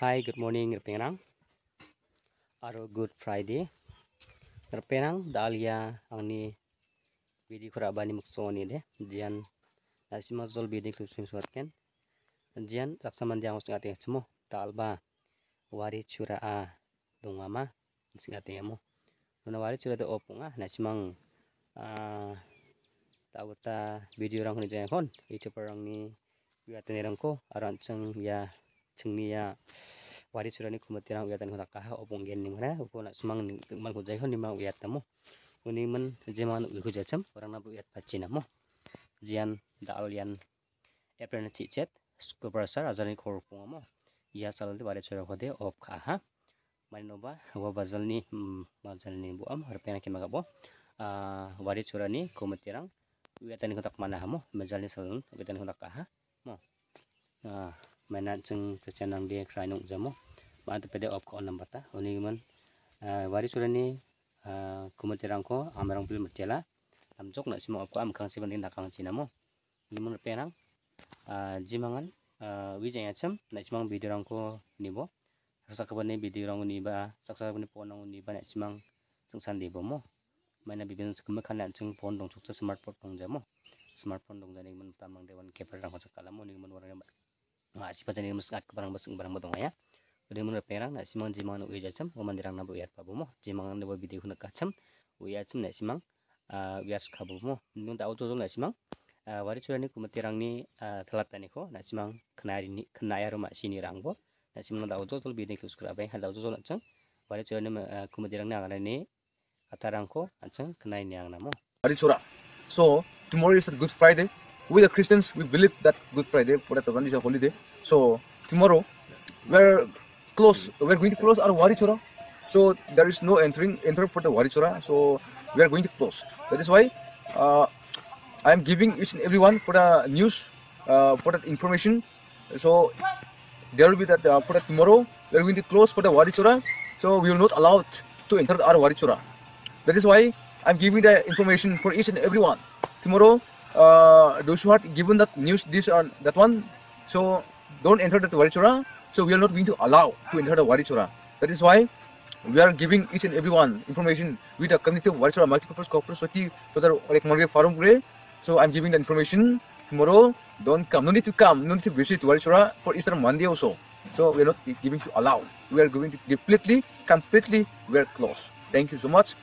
Hi, good morning, Penang. Aro Good Friday. Penang dalia angni video kura bani muksoni de. Jian nasima zol video klipsing suatken. Jian saksaman diang usngati cemo talba wari cura a dongama singati mo. Nona wari cura de opunga nasimang tawta video rang ni jang kon itu perang ni wiatene rangko aranceng ya cengni ya wari surani kumatirang wiatan ko takah opong gen ni mana upo nak semang man ko jai hon ni mang wiat tamo uni man jeman uhu jacham orang na wiat pacina mo jian dalian April na chichet superstar azani khor mo ya salde wari sura khode op kha ha maninoba wa bazalni bu am harpena ke magabo wari surani kumatirang wiatan ko tak mana mo majalni salun wiatan ko takah ha mo mainan ceng kecanang dia kranung jamo mata pede op ko number ta oni man wari surani kumatirang ko amarang pil mercela amjok nak simo op ko am kang siban tindak kang cinamo ni mun penang jimangan wijaya cham nak simang video rang ko nibo saksa kabane video rang ni ba saksa kabane ponang ni ba nak simang sengsan dibo mo mana bibin sekema kan ceng pon dong sukses smartphone dong jamo smartphone dong jani man tamang dewan keper rang ko sakalamo ni man warang masih pacani muskat barang barang bodong ya udah mun perang nak simang jimangan uya jam omandirang na buyat pabumo jimangan dewa video kuna kacam uya jam nak simang biar kabumo nun tahu tuh nak simang wari curani kumatirang ni telat tani ko nak simang kenaya rumah sini rangbo nak simang tahu tuh video kuskura bay hal tahu tuh nak cang wari curani kumatirang ni agan ni katarang ko ancang kenai ni ang namo wari cura. So tomorrow is a Good Friday. We the Christians, we believe that Good Friday for that one is a holiday. So tomorrow we're going to close our wari chura. So there is no enter for the wari chura. So we are going to close. That is why I am giving each and everyone for the news, for that information. So there will be that for that tomorrow we are going to close for the wari chura. So we will not allow to enter our wari chura. That is why I am giving the information for each and everyone. Tomorrow those who are given that news, this or that one, so don't enter the wari chura. So we are not going to allow to enter the wari chura. That is why we are giving each and everyone information with the community of wari chura multi-purpose corporate society to the like Morgan Forum Gray. So I'm giving the information tomorrow. Don't come. No need to come. No need to visit wari chura for Easter Monday also. So we are not giving to allow. We are going to completely we are closed. Thank you so much.